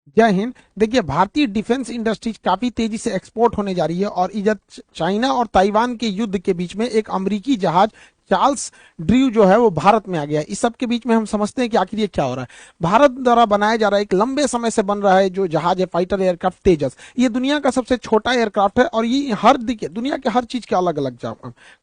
जय हिंद। देखिए, भारतीय डिफेंस इंडस्ट्रीज काफी तेजी से एक्सपोर्ट होने जा रही है और इधर चाइना और ताइवान के युद्ध के बीच में एक अमेरिकी जहाज चार्ल्स ड्रू जो है वो भारत में आ गया है। इस सब के बीच में हम समझते हैं कि आखिर ये क्या हो रहा है। भारत द्वारा बनाया जा रहा है, एक लंबे समय से बन रहा है जो जहाज है, फाइटर एयरक्राफ्ट तेजस। ये दुनिया का सबसे छोटा एयरक्राफ्ट है और ये हर दिखे दुनिया के हर चीज के अलग अलग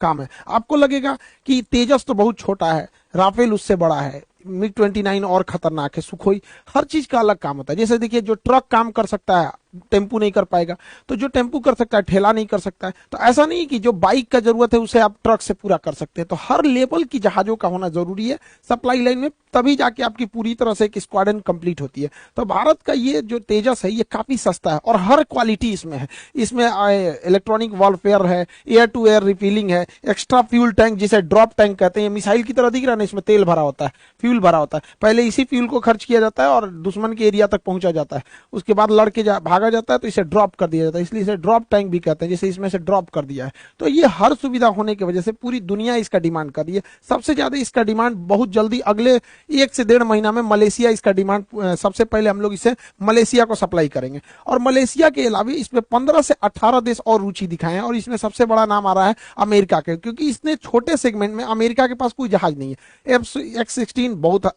काम है। आपको लगेगा कि तेजस तो बहुत छोटा है, राफेल उससे बड़ा है, MiG-29 और खतरनाक है, सुखोई। हर चीज का अलग काम होता है। जैसे देखिए, जो ट्रक काम कर सकता है टेम्पू नहीं कर पाएगा, तो जो टेम्पू कर सकता है ठेला नहीं कर सकता है। तो ऐसा नहीं कि जो बाइक का जरूरत है उसे आप ट्रक से पूरा कर सकते हैं। तो हर लेवल की जहाजों का होना जरूरी है सप्लाई लाइन में, तभी जाके आपकी पूरी तरह से एक स्क्वाड्रन कंप्लीट होती है। तो भारत का ये जो तेजस है ये काफी सस्ता है और हर क्वालिटी इसमें है। इसमें इलेक्ट्रॉनिक वॉरफेयर है, एयर टू एयर रिफिलिंग है, एक्स्ट्रा फ्यूल टैंक जिसे ड्रॉप टैंक कहते हैं, मिसाइल की तरह दिख रहा है ना, इसमें तेल भरा होता है, फ्यूल भरा होता है। पहले इसी फ्यूल को खर्च किया जाता है और दुश्मन के एरिया तक पहुंचा जाता है, उसके बाद लड़के भागा जाता है तो इसे ड्रॉप कर दिया जाता है, इसलिए इसे ड्रॉप टैंक भी कहते हैं। जैसे इसमें से ड्रॉप कर दिया है, तो ये हर सुविधा होने की वजह से पूरी दुनिया इसका डिमांड कर रही है। सबसे ज्यादा इसका डिमांड बहुत जल्दी अगले 1 से 1.5 महीना में मलेशिया इसका डिमांड, सबसे पहले हम लोग इसे मलेशिया को सप्लाई करेंगे। और मलेशिया के अलावा इसमें 15 से 18 देश और रुचि दिखाए हैं और इसमें सबसे बड़ा नाम आ रहा है अमेरिका के, क्योंकि इसने छोटे सेगमेंट में, अमेरिका के पास कोई जहाज नहीं है। F-16 बहुत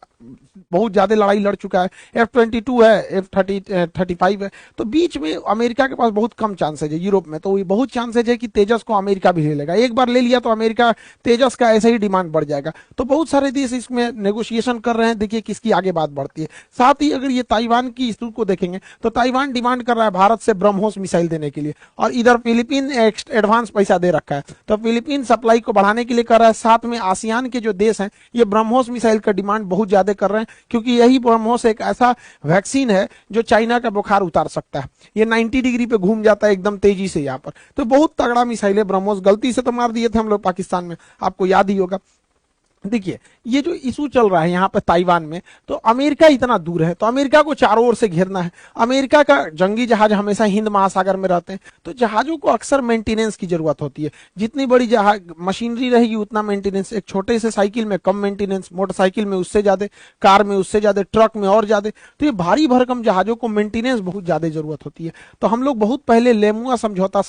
बहुत ज्यादा लड़ाई लड़ चुका है, F-22 है, F-35 है, तो बीच में अमेरिका के पास बहुत कम चांसेज है। यूरोप में तो ये बहुत चांसेज है कि तेजस को अमेरिका भी ले लेगा। एक बार ले लिया तो अमेरिका तेजस का ऐसे ही डिमांड बढ़ जाएगा। तो बहुत सारे देश इसमें नेगोशिएशन कर रहे हैं, देखिए किसकी आगे बात बढ़ती है। साथ ही अगर ये ताइवान की इशू को देखेंगे तो ताइवान डिमांड कर रहा है भारत से ब्रह्मोस मिसाइल देने के लिए, और इधर फिलीपीन एडवांस पैसा दे रखा है, तो फिलीपीन सप्लाई को बढ़ाने के लिए कर रहा है। साथ में आसियान के जो देश हैं ये ब्रह्मोस मिसाइल का डिमांड बहुत ज्यादा कर रहे हैं, क्योंकि यही ब्रह्मोस एक ऐसा वैक्सीन है जो चाइना का बुखार उतार सकता है। ये 90 डिग्री पे घूम जाता है एकदम तेजी से यहाँ पर। तो बहुत तगड़ा मिसाइल है ब्रह्मोस। गलती से तो मार दिए थे हम लोग पाकिस्तान में, आपको याद ही होगा। देखिए, ये जो इशू चल रहा है यहाँ पे ताइवान में, तो अमेरिका इतना दूर है तो अमेरिका को चारों ओर से घेरना है। अमेरिका का जंगी जहाज हमेशा हिंद महासागर में रहते हैं, तो जहाजों को अक्सर मेंटेनेंस की जरूरत होती है। जितनी बड़ी जहाज मशीनरी रहेगी उतना मेंटेनेंस। एक छोटे से साइकिल में कम मेंटेनेंस, मोटरसाइकिल में उससे ज्यादा, कार में उससे ज्यादा, ट्रक में और ज्यादा। तो ये भारी भरकम जहाजों को मेंटेनेंस बहुत ज्यादा जरूरत होती है। तो हम लोग बहुत पहले लेमुआ समझौता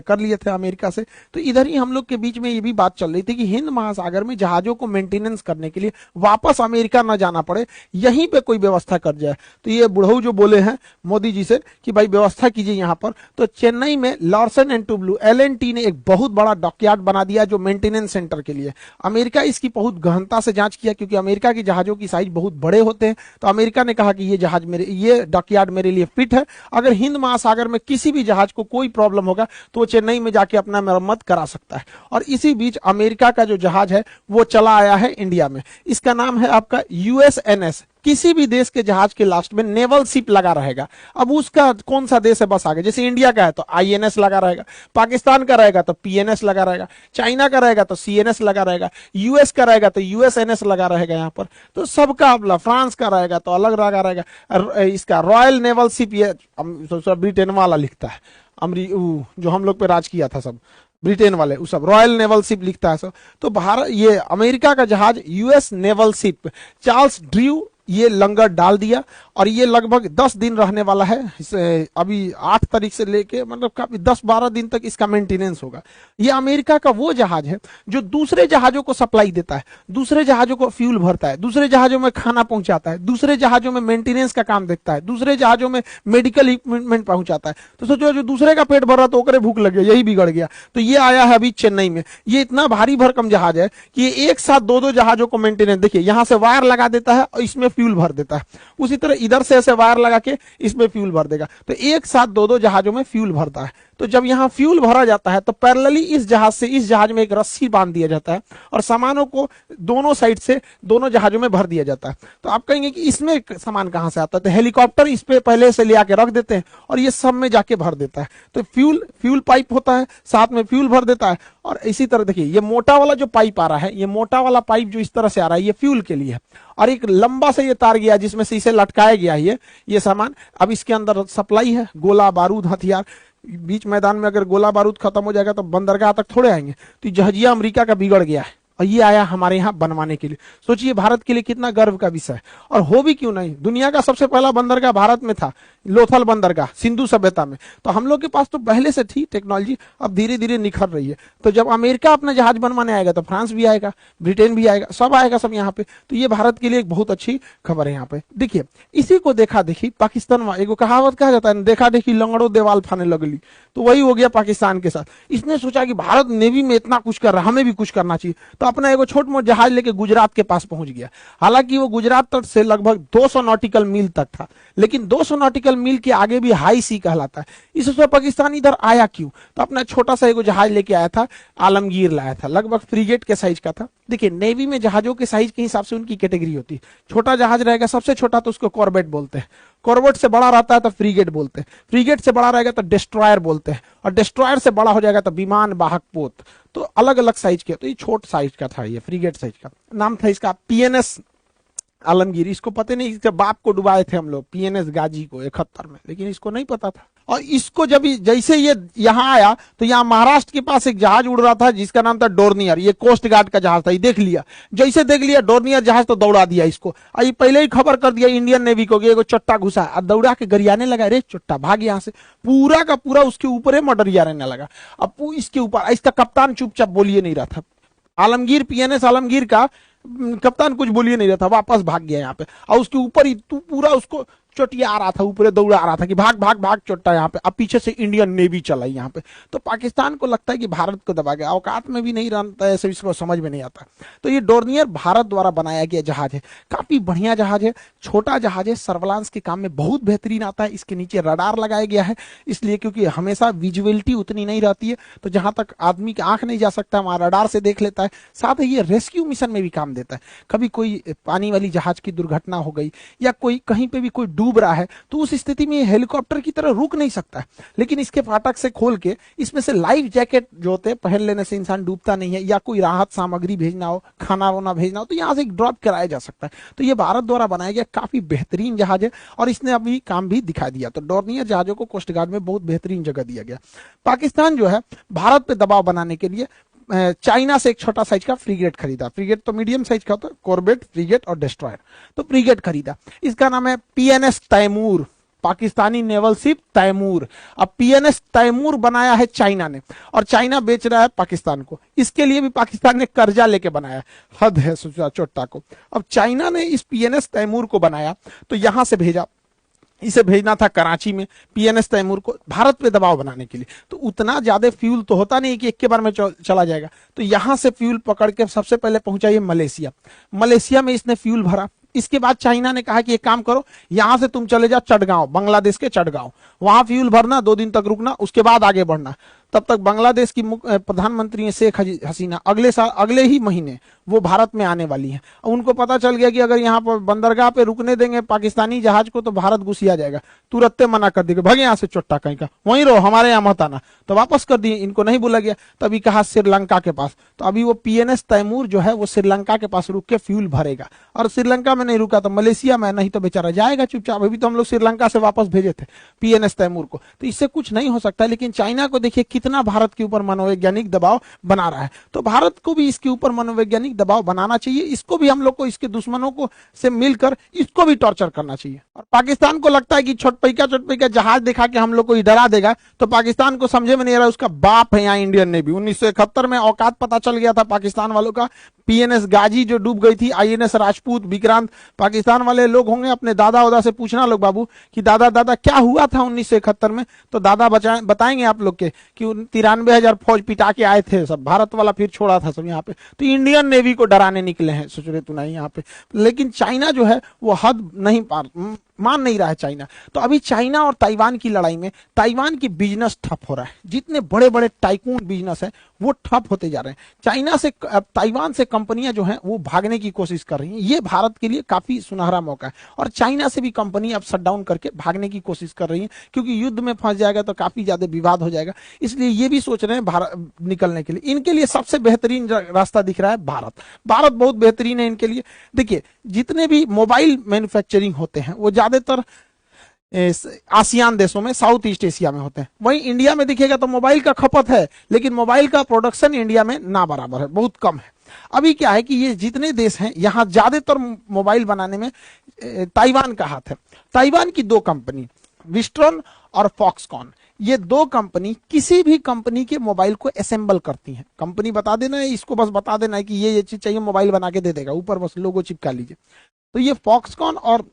कर लिए थे अमेरिका से। तो इधर ही हम लोग के बीच में ये भी बात चल रही थी कि हिंद महासागर में जहाजों को मेंटेनेंस करने के लिए वापस अमेरिका ना जाना पड़े, यहीं पे कोई व्यवस्था कर जाए। तो ये बुढ़ऊ जो बोले हैं मोदी जी से कि भाई व्यवस्था कीजिए यहाँ पर, तो चेन्नई में लार्सन एंड टुब्लू LNT ने एक बहुत बड़ा डॉकयार्ड बना दिया जो मेंटेनेंस सेंटर के लिए। अमेरिका इसकी बहुत गहनता से जांच किया, क्योंकि अमेरिका की जहाजों की साइज बहुत बड़े होते हैं। तो अमेरिका ने कहा कि ये डॉकयार्ड मेरे लिए फिट है। अगर हिंद महासागर में किसी भी जहाज को कोई प्रॉब्लम होगा तो वो चेन्नई में जाके अपना मरम्मत करा सकता है। और इसी बीच अमेरिका का जो जहाज है वो चला आया है इंडिया में। इसका नाम है आपका USNS। किसी भी देश के जहाज के लास्ट में नेवल शिप लगा रहेगा। अब उसका कौन सा देश है बस आगे, जैसे इंडिया का है तो INS लगा रहेगा, पाकिस्तान का रहेगा तो PNS लगा रहेगा, चाइना का रहेगा तो CNS लगा रहेगा, US का रहेगा तो USNS लगा रहेगा यहाँ पर। तो सबका अपना, फ्रांस का रहेगा तो अलग लगा रहेगा। इसका रॉयल नेवल शिप, ये ब्रिटेन वाला लिखता है, जो हम लोग पे राज किया था सब ब्रिटेन वाले, वो सब रॉयल नेवल शिप लिखता है सब। तो भारत, ये अमेरिका का जहाज US naval ship Charles Drew ये लंगर डाल दिया और ये लगभग 10 दिन रहने वाला है। अभी 8 तारीख से लेके मतलब काफी 10-12 दिन तक इसका मेंटेनेंस होगा। ये अमेरिका का वो जहाज है जो दूसरे जहाजों को सप्लाई देता है, दूसरे जहाजों को फ्यूल भरता है, दूसरे जहाजों में खाना पहुंचाता है, दूसरे जहाजों में मेंटेनेंस का काम देखता है, दूसरे जहाजों में मेडिकल इक्विपमेंट पहुंचाता है। तो सोचो, जो दूसरे का पेट भर रहा तो ओकरे भूख लग गया, यही बिगड़ गया। तो ये आया है अभी चेन्नई में। ये इतना भारी भरकम जहाज है कि ये एक साथ 2-2 जहाजों को मेंटेनेंस, देखिए यहां से वायर लगा देता है और इसमें फ्यूल भर देता है, उसी तरह इधर से ऐसे वायर लगा के इसमें फ्यूल भर देगा। तो एक साथ 2-2 जहाजों में फ्यूल भरता है। तो जब यहां फ्यूल भरा जाता है तो पैरेलली इस जहाज से इस जहाज में एक रस्सी बांध दिया जाता है और सामानों को दोनों साइड से दोनों जहाजों में भर दिया जाता है। तो आप कहेंगे कि इसमें सामान कहां से आता है, तो हेलीकॉप्टर इस पे पहले से ले आके रख देते हैं और ये सब में जाके भर देता है। तो फ्यूल पाइप होता है, साथ में फ्यूल भर देता है। और इसी तरह देखिए, ये मोटा वाला जो पाइप आ रहा है, ये मोटा वाला पाइप जो इस तरह से आ रहा है, ये फ्यूल के लिए है। और एक लंबा से ये तार गया जिसमें से इसे लटकाया गया है ये सामान। अब इसके अंदर सप्लाई है, गोला बारूद हथियार। बीच मैदान में अगर गोला बारूद खत्म हो जाएगा तो बंदरगाह तक थोड़े आएंगे। तो जहाजिया अमेरिका का बिगड़ गया है, और ये आया हमारे यहाँ बनवाने के लिए। सोचिए भारत के लिए कितना गर्व का विषय है। और हो भी क्यों नहीं, दुनिया का सबसे पहला बंदरगाह भारत में था, लोथल बंदरगाह सिंधु सभ्यता में। तो हम लोग के पास तो पहले से थी टेक्नोलॉजी, अब धीरे धीरे निखर रही है। तो जब अमेरिका अपना जहाज बनवाने आएगा तो फ्रांस भी आएगा, ब्रिटेन भी आएगा, सब आएगा सब यहाँ पे। तो ये भारत के लिए एक बहुत अच्छी खबर है यहाँ पे। देखिए इसी को देखा देखी पाकिस्तान, एगो कहावत कहा जाता है, देखा देखी लंगड़ो देवाल फाने लगली, तो वही हो गया पाकिस्तान के साथ। इसने सोचा कि भारत नेवी में इतना कुछ कर रहा, हमें भी कुछ करना चाहिए, तो अपना एगो छोट मोट जहाज लेके गुजरात के पास पहुंच गया। हालांकि वो गुजरात तट से लगभग 200 नॉटिकल मील तक था, लेकिन 200 नॉटिकल मील के आगे भी हाई सी कहलाता है। इससे पाकिस्तान इधर आया क्यों, तो अपना छोटा सा एगो जहाज लेके आया था, आलमगीर लाया था, लगभग फ्रीगेट के साइज का था। देखिए नेवी में जहाजों के साइज के हिसाब से उनकी कैटेगरी होती है। छोटा जहाज रहेगा सबसे छोटा तो उसको कॉर्बेट बोलते हैं, कॉर्बेट से बड़ा रहता है तो फ्रीगेट बोलते हैं, फ्रीगेट से बड़ा रहेगा तो डिस्ट्रॉयर बोलते हैं, और डिस्ट्रॉयर से बड़ा हो जाएगा तो विमान वाहक पोत। तो अलग अलग साइज के, तो ये छोट साइज का था, ये फ्रीगेट साइज का। नाम था इसका पीएनएस आलमगीर। इसको पता नहीं, इसके बाप को डुबाए थे हम लोग पीएनएस गाजी को 71 में, लेकिन इसको नहीं पता था। और इसको जब जैसे ये यहाँ आया तो यहाँ महाराष्ट्र के पास एक जहाज उड़ रहा था जिसका नाम था डोर्नियर, ये कोस्ट गार्ड का जहाज था। ये देख लिया, जैसे देख लिया डोर्नियर जहाज तो दौड़ा दिया इसको, और ये पहले ही खबर कर दिया इंडियन नेवी को कि एगो चट्टा घुसा, और दौड़ा के गरियाने लगा, रे चट्टा भाग यहाँ से, पूरा का पूरा उसके ऊपर मडरिया रहने लगा। अब इसके ऊपर इसका कप्तान चुपचाप बोलिए नहीं रहा था, आलमगीर पीएनएस आलमगीर का कप्तान कुछ बोलिए नहीं रहा था, वापस भाग गया यहाँ पे। और उसके ऊपर ही तू पूरा उसको चोटिया आ रहा था, ऊपर दौड़ा आ रहा था कि भाग भाग भाग चोटा यहाँ पे। अब पीछे से इंडियन नेवी चला यहाँ पे। तो पाकिस्तान को लगता है कि भारत को दबा गया, औकात में भी नहीं रहता है, ऐसे इसको समझ में नहीं आता। तो ये डोर्नियर भारत द्वारा बनाया गया जहाज है, काफी बढ़िया जहाज है, छोटा जहाज है, सर्विलांस के काम में बहुत बेहतरीन आता है। इसके नीचे रडार लगाया गया है, इसलिए क्योंकि हमेशा विजुअलिटी उतनी नहीं रहती है, तो जहां तक आदमी की आंख नहीं जा सकता वहां रडार से देख लेता है। साथ ही ये रेस्क्यू मिशन में भी काम देता है। कभी कोई पानी वाली जहाज की दुर्घटना हो गई या कोई कहीं पे भी कोई डूब रहा है, तो उस स्थिति में हेलीकॉप्टर की तरह रुक नहीं सकता है, लेकिन इसके फाटक से खोल के इसमें से लाइफ जैकेट जो होते हैं पहन लेने से इंसान डूबता नहीं है, या कोई राहत सामग्री भेजना हो, खाना वाना भेजना हो, तो यहां से एक ड्रॉप कराया जा सकता है। तो ये भारत द्वारा बनाया गया काफी बेहतरीन जहाज है, और इसने अभी काम भी दिखा दिया। तो डोर्नियर जहाजों को कोस्ट गार्ड में बहुत बेहतरीन जगह दिया गया। पाकिस्तान जो है भारत पे दबाव बनाने के लिए चाइना से एक छोटा साइज का फ्रीगेट खरीदा। फ्रीगेट तो मीडियम साइज का होता है, कॉर्बेट, फ्रीगेट और डिस्ट्रॉयर। तो फ्रीगेट खरीदा, इसका नाम है पीएनएस तैमूर, पाकिस्तानी नेवल शिप तैमूर। अब पीएनएस तैमूर बनाया है चाइना ने, और चाइना बेच रहा है पाकिस्तान को। इसके लिए भी पाकिस्तान ने कर्जा लेके बनाया, हद है चोट्टा को। अब चाइना ने इस पीएनएस तैमूर को बनाया तो यहां से भेजा, इसे भेजना था कराची में पीएनएस तैमूर को भारत पे दबाव बनाने के लिए। तो उतना ज्यादा फ्यूल तो होता नहीं कि एक के बार में चला जाएगा, तो यहां से फ्यूल पकड़ के सबसे पहले पहुंचा ये मलेशिया। मलेशिया में इसने फ्यूल भरा। इसके बाद चाइना ने कहा कि एक काम करो, यहां से तुम चले जाओ चटगांव, बांग्लादेश के चटगांव, वहां फ्यूल भरना, 2 दिन तक रुकना, उसके बाद आगे बढ़ना। तब तक बांग्लादेश की प्रधानमंत्री शेख हसीना अगले साल, अगले ही महीने वो भारत में आने वाली है। उनको पता चल गया कि अगर यहाँ पर बंदरगाह पे रुकने देंगे पाकिस्तानी जहाज को तो भारत घुसिया जाएगा, तुरंत मना कर देगा, भागे यहाँ से चोट्टा कहीं का, वहीं रहो, हमारे यहाँ मत आना। तो वापस कर दिए, इनको नहीं बोला गया। तभी कहा श्रीलंका के पास। तो अभी वो पीएनएस तैमूर जो है वो श्रीलंका के पास रुक के फ्यूल भरेगा, और श्रीलंका में नहीं रुका तो मलेशिया में, नहीं तो बेचारा जाएगा चुपचाप। अभी तो हम लोग श्रीलंका से वापस भेजे थे पीएनएस तैमूर को। तो इससे कुछ नहीं हो सकता, लेकिन चाइना को देखिए कितना भारत के ऊपर मनोवैज्ञानिक दबाव बना रहा है। तो भारत को भी इसके ऊपर मनोवैज्ञानिक दबाव बनाना चाहिए। इसको भी हम लोग को इसके दुश्मनों को से मिलकर इसको भी टॉर्चर करना चाहिए। और पाकिस्तान को लगता है कि छोटपैका जहाज दिखा के हम लोग को डरा देगा, तो पाकिस्तान को समझे में नहीं आ रहा, उसका बाप है यहाँ इंडियन नेवी। 1971 में औकात पता चल गया था पाकिस्तान वालों का। पीएनएस गाजी जो डूब गई थी, आईएनएस राजपूत, विक्रांत, पाकिस्तान वाले लोग होंगे अपने दादा उदा से पूछना लोग बाबू कि दादा दादा क्या हुआ था 1971 में, तो दादा बताएंगे आप लोग के कि 93,000 फौज पिटा के आए थे सब, भारत वाला फिर छोड़ा था सब यहाँ पे। तो इंडियन नेवी को डराने निकले हैं, सोच रहे तू नहीं यहाँ पे। लेकिन चाइना जो है वो हद नहीं मान नहीं रहा है चाइना। तो अभी चाइना और ताइवान की लड़ाई में ताइवान की बिजनेस ठप हो रहा है। जितने बड़े बड़े टाइकून बिजनेस है वो ठप होते जा रहे हैं। चाइना से, ताइवान से कंपनियां जो हैं वो भागने की कोशिश कर रही हैं। ये भारत के लिए काफी सुनहरा मौका है। और चाइना से भी कंपनी अब शट डाउन करके भागने की कोशिश कर रही है, क्योंकि युद्ध में फंस जाएगा तो काफी ज्यादा विवाद हो जाएगा। इसलिए ये भी सोच रहे हैं भारत निकलने के लिए। इनके लिए सबसे बेहतरीन रास्ता दिख रहा है भारत। भारत बहुत बेहतरीन है इनके लिए। देखिए जितने भी मोबाइल मैन्युफैक्चरिंग होते हैं वो ज्यादातर आसियान देशों में, साउथ ईस्ट एशिया में होते हैं। वहीं इंडिया में दिखेगा तो मोबाइल का खपत है, लेकिन मोबाइल का प्रोडक्शन इंडिया में ना बराबर है, बहुत कम है। अभी क्या है कि ये जितने देश हैं यहां ज्यादातर मोबाइल बनाने में ताइवान का हाथ है। ताइवान की दो कंपनी, विस्ट्रॉन और फॉक्सकॉन, ये दो कंपनी किसी भी कंपनी के मोबाइल को असेंबल करती हैं। कंपनी बता देना है, इसको बस बता देना है कि ये चीज चाहिए, मोबाइल बना के दे देगा, ऊपर बस लोगो चिपका लीजिए। तो ये फॉक्सकॉन और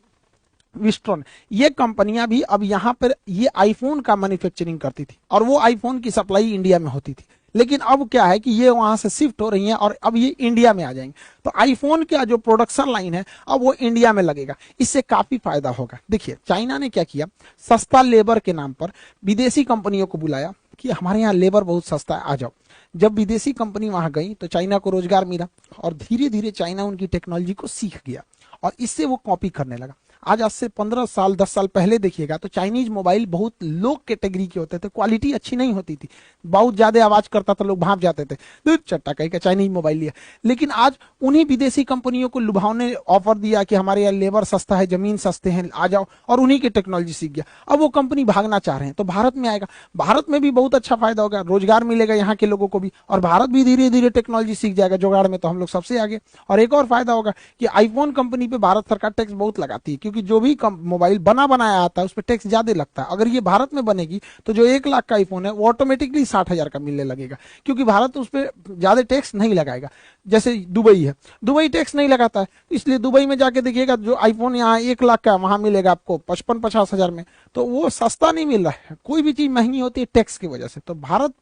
विस्ट्रॉन, ये कंपनियां भी अब यहां पर ये आईफोन का मैन्युफैक्चरिंग करती थी और वो आईफोन की सप्लाई इंडिया में होती थी। लेकिन अब क्या है कि ये वहां से शिफ्ट हो रही हैं और अब ये इंडिया में आ जाएंगे। तो आईफोन का जो प्रोडक्शन लाइन है अब वो इंडिया में लगेगा, इससे काफी फायदा होगा। देखिए चाइना ने क्या किया, सस्ता लेबर के नाम पर विदेशी कंपनियों को बुलाया कि हमारे यहाँ लेबर बहुत सस्ता है, आ जाओ। जब विदेशी कंपनी वहां गई तो चाइना को रोजगार मिला और धीरे धीरे चाइना उनकी टेक्नोलॉजी को सीख गया और इससे वो कॉपी करने लगा। आज से 15 साल 10 साल पहले देखिएगा तो चाइनीज मोबाइल बहुत लो कैटेगरी के होते थे, क्वालिटी अच्छी नहीं होती थी, बहुत ज्यादा आवाज करता था, लोग भाप जाते थे, तो चट्टा कहीं का चाइनीज मोबाइल लिया। लेकिन आज उन्हीं विदेशी कंपनियों को लुभावने ऑफर दिया कि हमारे यहाँ लेबर सस्ता है, जमीन सस्ते हैं, आ जाओ, और उन्हीं की टेक्नोलॉजी सीख गया। अब वो कंपनी भागना चाह रहे हैं तो भारत में आएगा, भारत में भी बहुत अच्छा फायदा होगा, रोजगार मिलेगा यहाँ के लोगों को भी, और भारत भी धीरे धीरे टेक्नोलॉजी सीख जाएगा। जुगाड़ में तो हम लोग सबसे आगे। और एक और फायदा होगा कि आईफोन कंपनी पे भारत सरकार टैक्स बहुत लगाती है, क्योंकि जो भी मोबाइल बना बनाया आता है उस पर टैक्स ज्यादा लगता है। अगर ये भारत में बनेगी तो जो 1 लाख का आईफोन है वो ऑटोमेटिकली 60,000 का मिलने लगेगा, क्योंकि भारत उस पर ज्यादा टैक्स नहीं लगाएगा। जैसे दुबई है, दुबई टैक्स नहीं लगाता है, इसलिए दुबई में जाके देखिएगा जो आईफोन यहाँ 1 लाख का वहां मिलेगा आपको 55-50 हजार में, तो वो सस्ता नहीं मिल रहा है। कोई भी चीज महंगी होती है टैक्स की वजह से। तो भारत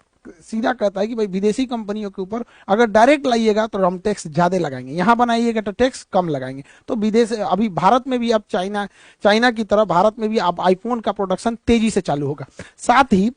सीधा कहता है कि भाई विदेशी कंपनियों के ऊपर अगर डायरेक्ट लाइएगा तो हम टैक्स ज्यादा लगाएंगे, यहां बनाइएगा तो टैक्स कम लगाएंगे। तो विदेश अभी भारत में भी अब चाइना की तरह भारत में भी अब आईफोन का प्रोडक्शन तेजी से चालू होगा। साथ ही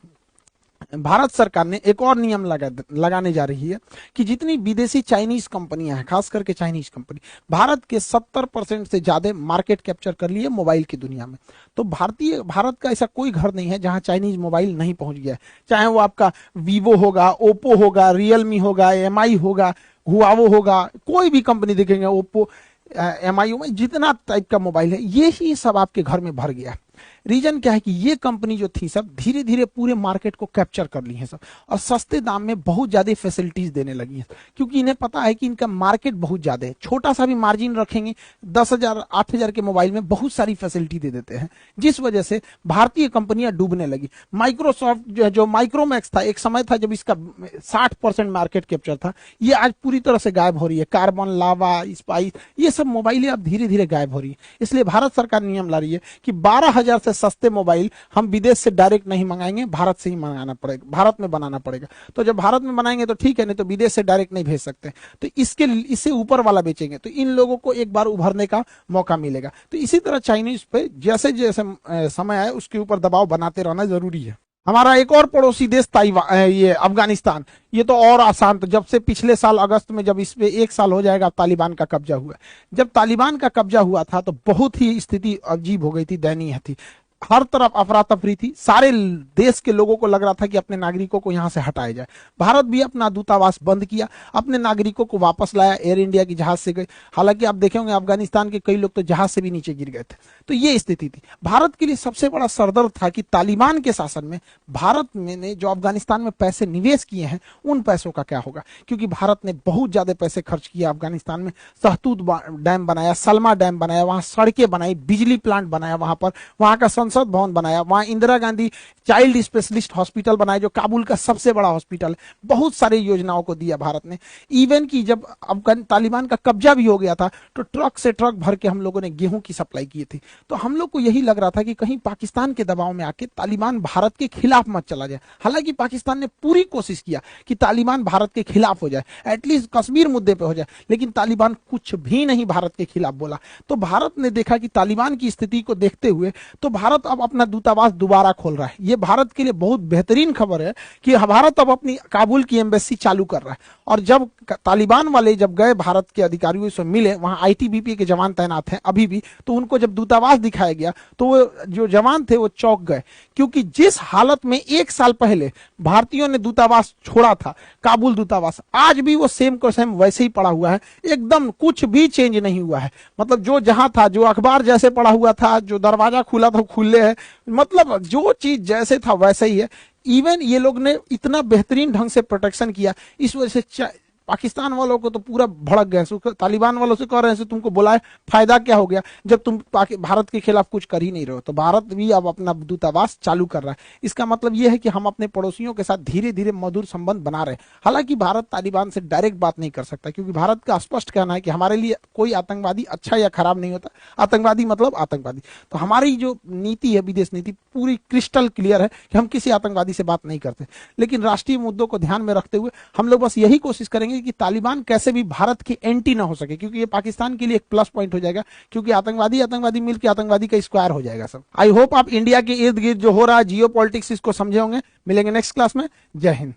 भारत सरकार ने एक और नियम लगाने जा रही है कि जितनी विदेशी चाइनीज कंपनियां हैं, खास करके चाइनीज कंपनी, भारत के 70% से ज्यादा मार्केट कैप्चर कर लिए मोबाइल की दुनिया में। तो भारत का ऐसा कोई घर नहीं है जहां चाइनीज मोबाइल नहीं पहुंच गया है। चाहे वो आपका वीवो होगा, ओप्पो होगा, रियलमी होगा, एमआई होगा, हुआवो होगा, कोई भी कंपनी देखेंगे, ओप्पो, एमआई में जितना टाइप का मोबाइल है ये ही सब आपके घर में भर गया है। रीजन क्या है कि ये कंपनी जो थी सब धीरे धीरे पूरे मार्केट को कैप्चर कर ली है सब, और सस्ते दाम में बहुत ज्यादा फैसिलिटीज देने लगी हैं, क्योंकि इन्हें पता है कि इनका मार्केट बहुत ज्यादा है। छोटा सा भी मार्जिन रखेंगे, 10,000 8,000 के मोबाइल में बहुत सारी फैसिलिटी दे देते हैं, जिस वजह से भारतीय कंपनियां डूबने लगी। माइक्रोसॉफ्ट जो माइक्रोमैक्स था, एक समय था जब इसका 60% मार्केट कैप्चर था, ये आज पूरी तरह से गायब हो रही है। कार्बन, लावा, स्पाइस, ये सब मोबाइलें अब धीरे धीरे गायब हो रही है। इसलिए भारत सरकार नियम ला रही है कि 12,000 से सस्ते मोबाइल हम विदेश से डायरेक्ट नहीं मंगाएंगे, भारत से ही मंगाना पड़ेगा, भारत में बनाना पड़ेगा। तो जब भारत में बनाएंगे तो ठीक है, नहीं तो विदेश से डायरेक्ट नहीं भेज सकते। तो इससे ऊपर वाला बेचेंगे तो इन लोगों को एक बार उभरने का मौका मिलेगा। तो इसी तरह चाइनीज पे जैसे जैसे समय आए उसके ऊपर दबाव बनाते रहना जरूरी है। हमारा एक और पड़ोसी देश ताइवान, ये अफगानिस्तान, ये तो और आसान। तो जब से पिछले साल अगस्त में जब इस पे 1 साल हो जाएगा तालिबान का कब्जा हुआ, जब तालिबान का कब्जा हुआ था तो बहुत ही स्थिति अजीब हो गई थी, दयनीय थी। हर तरफ अफरा तफरी थी, सारे देश के लोगों को लग रहा था कि अपने नागरिकों को यहां से हटाया जाए। भारत भी अपना दूतावास बंद किया, अपने नागरिकों को वापस लाया, एयर इंडिया की जहाज से गए। हालांकि आप देखे होंगे अफगानिस्तान के कई लोग तो जहाज से भी नीचे गिर गए थे। तो ये स्थिति थी। भारत के लिए सबसे बड़ा सरदर्द था कि तालिबान के शासन में भारत ने जो अफगानिस्तान में पैसे निवेश किए हैं उन पैसों का क्या होगा, क्योंकि भारत ने बहुत ज्यादा पैसे खर्च किया अफगानिस्तान में। सहतूत डैम बनाया, सलमा डैम बनाया, वहां सड़कें बनाई, बिजली प्लांट बनाया, वहां का संसद भवन बनाया, वहां Indira Gandhi child specialist hospital बनाया जो काबुल का सबसे बड़ा हॉस्पिटल है। बहुत सारी योजनाओं को दिया भारत ने। इवन की जब अफगान तालिबान का कब्जा भी हो गया था तो ट्रक से ट्रक भर के हम लोगों ने गेहूं की सप्लाई की थी। तो हम लोग को यही लग रहा था कि कहीं पाकिस्तान के दबाव में आके तालिबान भारत के खिलाफ मत चला जाए। हालांकि पाकिस्तान ने पूरी कोशिश किया कि तालिबान भारत के खिलाफ हो जाए, एटलीस्ट कश्मीर मुद्दे पे हो जाए, लेकिन तालिबान कुछ भी नहीं भारत के खिलाफ बोला। तो भारत ने देखा कि तालिबान की स्थिति को देखते हुए तो भारत अब अपना दूतावास दोबारा खोल रहा है। ये भारत के लिए बहुत बेहतरीन खबर है कि भारत अब अपनी काबुल की एम्बेसी चालू कर रहा है। और जब तालिबान वाले जब गए भारत के अधिकारियों से मिले, वहां आईटीबीपी के जवान तैनात हैं अभी भी, तो उनको जब दूतावास दिखाया गया तो वो जो जवान थे वो चौंक गए, क्योंकि जिस हालत में 1 साल पहले भारतीयों ने दूतावास छोड़ा था, काबुल दूतावास, आज भी वो सेम को सेम वैसे ही पड़ा हुआ है, एकदम कुछ भी चेंज नहीं हुआ है। मतलब जो जहां था, जो अखबार जैसे पड़ा हुआ था, जो दरवाजा खुला था खुला खुले हैं। मतलब जो चीज जैसे था वैसा ही है। इवन ये लोग ने इतना बेहतरीन ढंग से प्रोटेक्शन किया, इस वजह से पाकिस्तान वालों को तो पूरा भड़क गए। तालिबान वालों से कह रहे हैं तुमको बुलाए, फायदा क्या हो गया जब तुम भारत के खिलाफ कुछ कर ही नहीं रहे हो। तो भारत भी अब अपना दूतावास चालू कर रहा है। इसका मतलब यह है कि हम अपने पड़ोसियों के साथ धीरे धीरे मधुर संबंध बना रहे हैं। हालांकि भारत तालिबान से डायरेक्ट बात नहीं कर सकता, क्योंकि भारत का स्पष्ट कहना है कि हमारे लिए कोई आतंकवादी अच्छा या खराब नहीं होता, आतंकवादी मतलब आतंकवादी। तो हमारी जो नीति है, विदेश नीति, पूरी क्रिस्टल क्लियर है कि हम किसी आतंकवादी से बात नहीं करते। लेकिन राष्ट्रीय मुद्दों को ध्यान में रखते हुए हम लोग बस यही कोशिश करेंगे कि तालिबान कैसे भी भारत की एंटी ना हो सके, क्योंकि ये पाकिस्तान के लिए एक प्लस पॉइंट हो जाएगा, क्योंकि आतंकवादी आतंकवादी मिलकर आतंकवादी का स्क्वायर हो जाएगा सब। आई होप आप इंडिया के इर्द गिर्द जो हो रहा है जियो पॉलिटिक्स, इसको समझे होंगे। मिलेंगे नेक्स्ट क्लास में। जय हिंद।